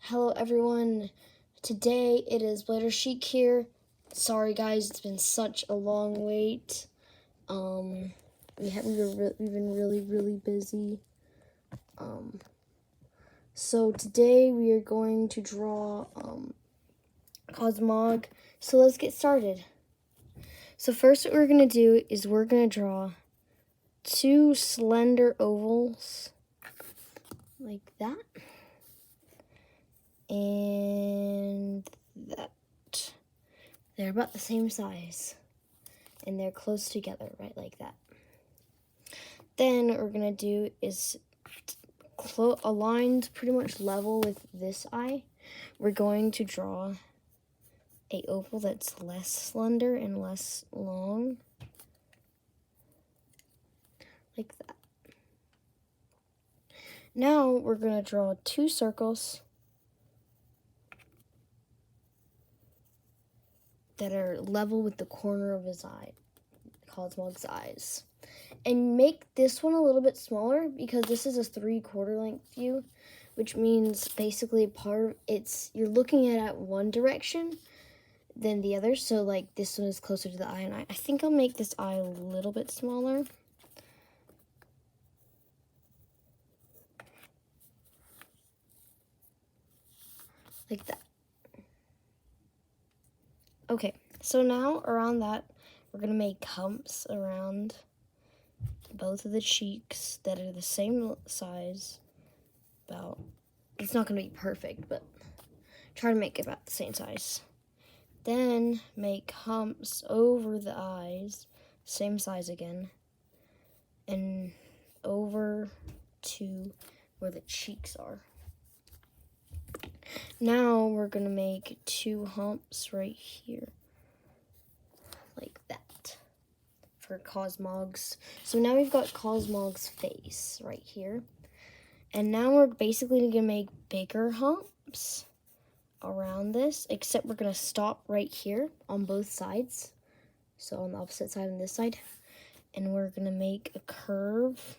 Hello everyone, today it is BladerChic here. Sorry guys, it's been such a long wait. We've been really busy. So today we are going to draw Cosmog. So let's get started. So first what we're going to do is we're going to draw two slender ovals like that. And that. They're about the same size. And they're close together, right like that. Then what we're going to do is aligned pretty much level with this eye. We're going to draw a oval that's less slender and less long. Like that. Now we're going to draw two circles that are level with the corner of his eye, Cosmog's eyes. And make this one a little bit smaller because this is a 3/4 length view, which means basically you're looking at one direction than the other. So like this one is closer to the eye, and I think I'll make this eye a little bit smaller. Like that. Okay, so now around that, we're going to make humps around both of the cheeks that are the same size. It's not going to be perfect, but try to make it about the same size. Then make humps over the eyes, same size again, and over to where the cheeks are. Now we're going to make two humps right here, like that, for Cosmog's. So now we've got Cosmog's face right here. And now we're basically going to make bigger humps around this, except we're going to stop right here on both sides. So on the opposite side and this side. And we're going to make a curve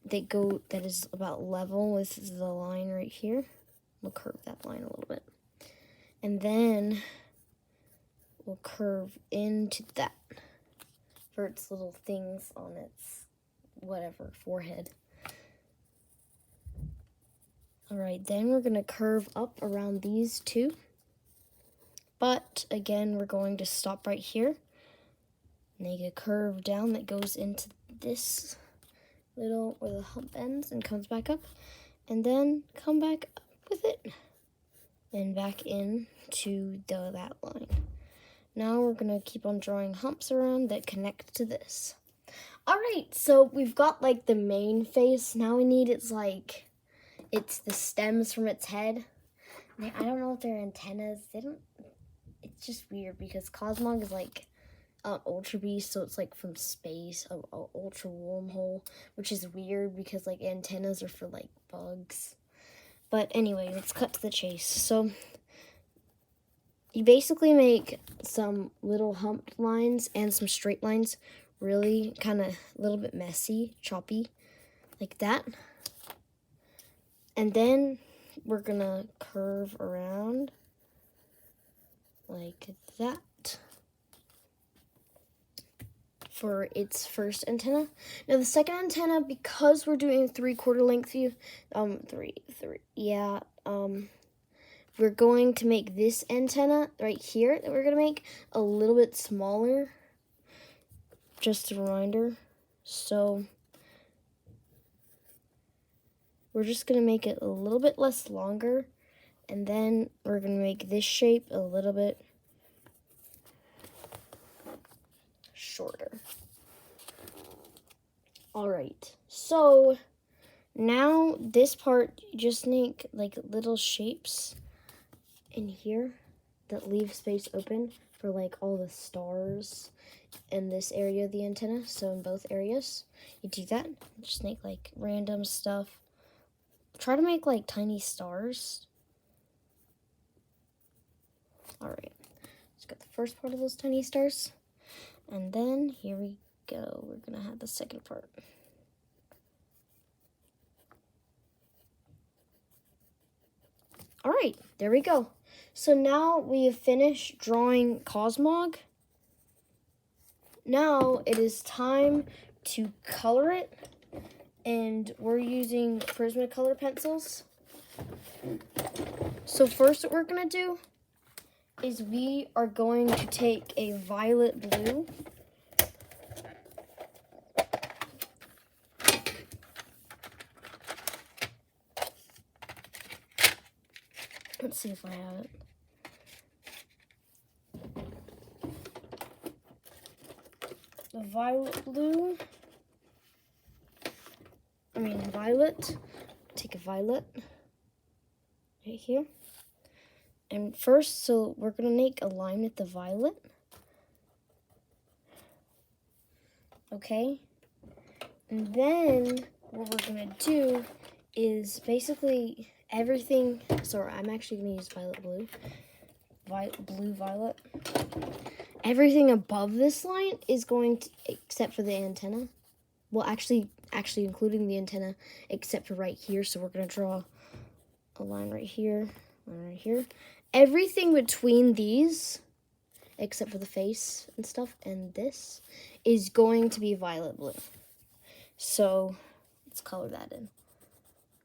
that is about level with the line right here. We'll curve that line a little bit. And then we'll curve into that for its little things on its forehead. Alright, then we're going to curve up around these two. But again, we're going to stop right here. Make a curve down that goes into this little where the hump ends and comes back up. And then come back up with it and back in to that line. Now we're going to keep on drawing humps around that connect to this. Alright, so we've got like the main face. Now we need it's the stems from its head. I don't know if they're antennas. It's just weird because Cosmog is like an ultra beast, so it's like from space, an ultra wormhole, which is weird because like antennas are for like bugs. But anyway, let's cut to the chase. So you basically make some little humped lines and some straight lines, really kind of a little bit messy, choppy, like that. And then we're gonna curve around like that for its first antenna. Now the second antenna, because we're doing a 3/4 length view, we're going to make this antenna right here that we're gonna make a little bit smaller. Just a reminder. So we're just gonna make it a little bit less longer, and then we're gonna make this shape a little bit shorter. Alright, so now this part, just make like little shapes in here that leave space open for like all the stars in this area of the antenna. So in both areas, you do that. Just make like random stuff. Try to make like tiny stars. Alright, let's get the first part of those tiny stars. And then here we go. We're gonna have the second part. . All right, there we go. So now we have finished drawing Cosmog. Now it is time to color it, and we're using Prismacolor pencils. So first what we're gonna do is we are going to take a violet blue. Let's see if I have it. The violet blue. Violet. Take a violet right here. And first, so we're going to make a line with the violet. Okay. And then what we're going to do is basically everything. Sorry, I'm actually going to use violet blue. Blue violet. Everything above this line is going to, except for the antenna. Well, actually including the antenna, except for right here. So we're going to draw a line right here, line right here. Everything between these, except for the face and stuff, and this, is going to be violet blue. So let's color that in.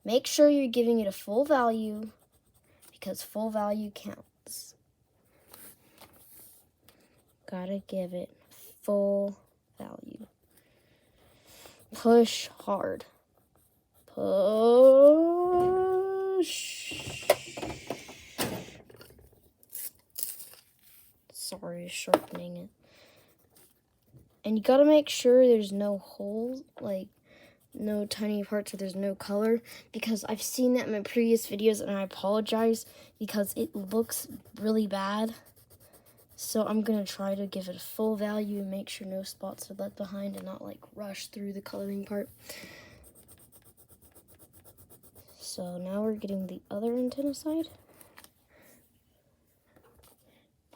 Make sure you're giving it a full value, because full value counts. Gotta give it full value. Push hard. Push. Sorry, sharpening it. And you gotta make sure there's no holes, like no tiny parts where there's no color, because I've seen that in my previous videos and I apologize because it looks really bad. So I'm going to try to give it a full value and make sure no spots are left behind and not like rush through the coloring part. So now we're getting the other antenna side.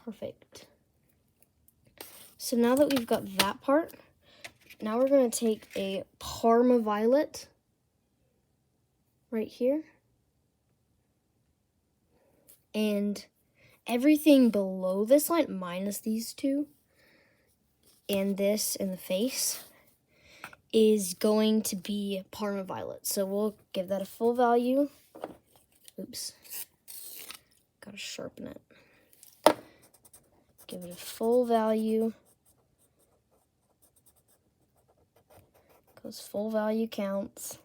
Perfect. So now that we've got that part, now we're going to take a Parma violet right here. And everything below this line, minus these two, and this in the face, is going to be Parma violet. So we'll give that a full value. Oops. Gotta sharpen it. Give it a full value. Because full value counts.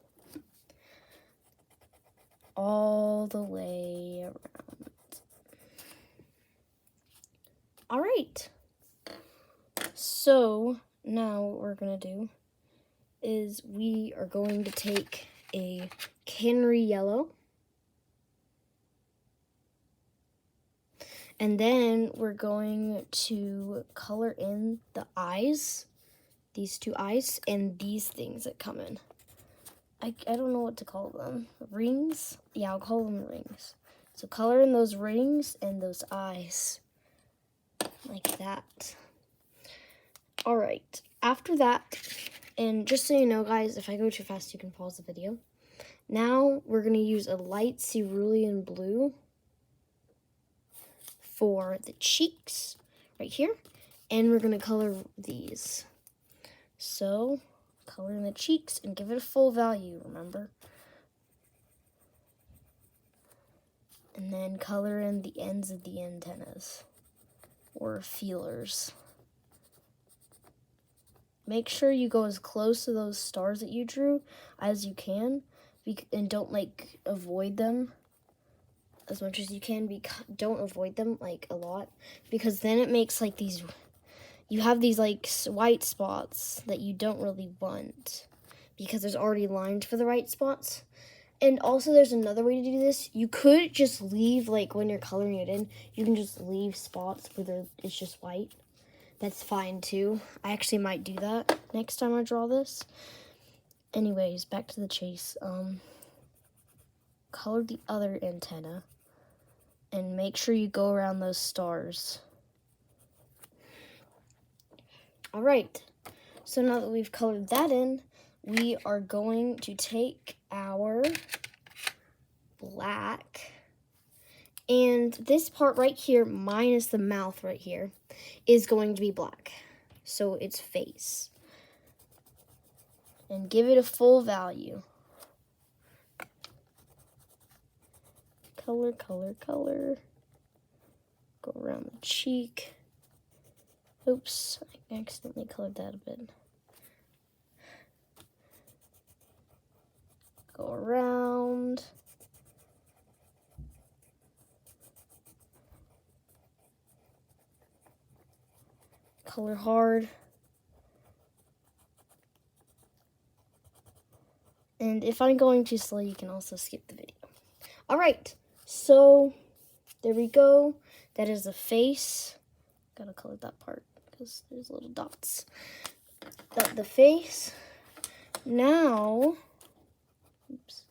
All the way around. All right, so now what we're going to do is we are going to take a canary yellow, and then we're going to color in the eyes, these two eyes, and these things that come in. I don't know what to call them. Rings? Yeah, I'll call them rings. So color in those rings and those eyes. Like that. All right, after that, and just so you know, guys, if I go too fast, you can pause the video. Now we're going to use a light cerulean blue for the cheeks right here, and we're going to color these. So color in the cheeks and give it a full value, remember? And then color in the ends of the antennas. Or feelers. Make sure you go as close to those stars that you drew as you can, and don't like avoid them as much as you can. Don't avoid them like a lot, because then it makes like these, you have these like white spots that you don't really want because there's already lines for the right spots. And also there's another way to do this. You could just leave, like when you're coloring it in, you can just leave spots where it's just white. That's fine too. I actually might do that next time I draw this. Anyways, back to the chase. Color the other antenna and make sure you go around those stars. All right, so now that we've colored that in, we are going to take our black And this part right here, minus the mouth right here, is going to be black. So its face. And give it a full value. Color, color, color. Go around the cheek. Oops, I accidentally colored that a bit. Go around. Color hard. And if I'm going too slow, you can also skip the video. Alright, so there we go. That is the face. Gotta color that part because there's little dots. That's the face. Now, oops,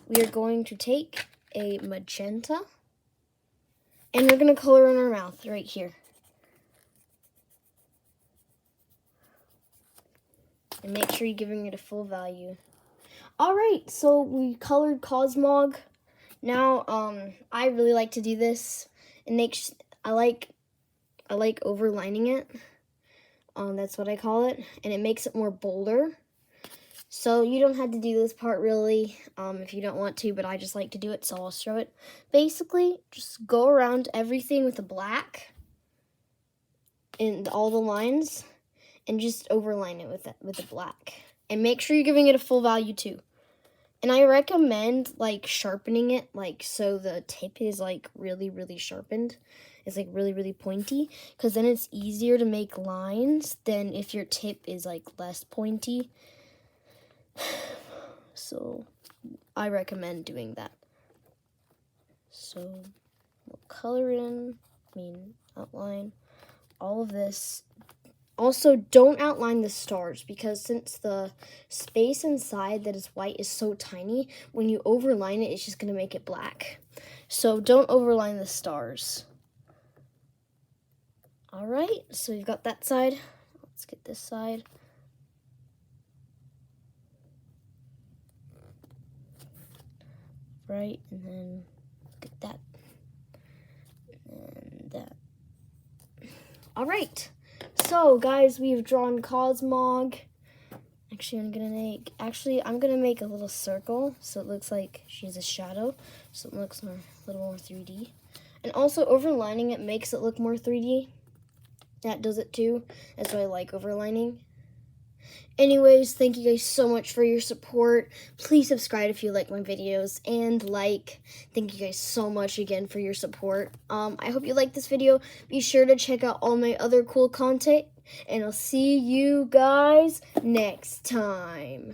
we are going to take a magenta and we're going to color in our mouth right here. And make sure you're giving it a full value. Alright, so we colored Cosmog. Now, I really like to do this. I like overlining it. That's what I call it. And it makes it more bolder. So you don't have to do this part really if you don't want to, but I just like to do it, so I'll show it. Basically, just go around everything with the black in all the lines and just overline it with the black. And make sure you're giving it a full value too. And I recommend like sharpening it so the tip is like really, really sharpened. It's like really, really pointy, because then it's easier to make lines than if your tip is like less pointy. So I recommend doing that. So we'll color in, outline all of this. Also, don't outline the stars, because since the space inside that is white is so tiny, when you overline it, it's just going to make it black. So don't overline the stars. Alright, so we've got that side. Let's get this side. Right, and then get that. And that. Alright. So, guys, we've drawn Cosmog. Actually, I'm gonna make a little circle so it looks like she's a shadow, so it looks a little more 3D. And also, overlining it makes it look more 3D. That does it too. That's why I like overlining. Anyways, thank you guys so much for your support. Please subscribe if you like my videos, and thank you guys so much again for your support. I hope you like this video. Be sure to check out all my other cool content, and I'll see you guys next time.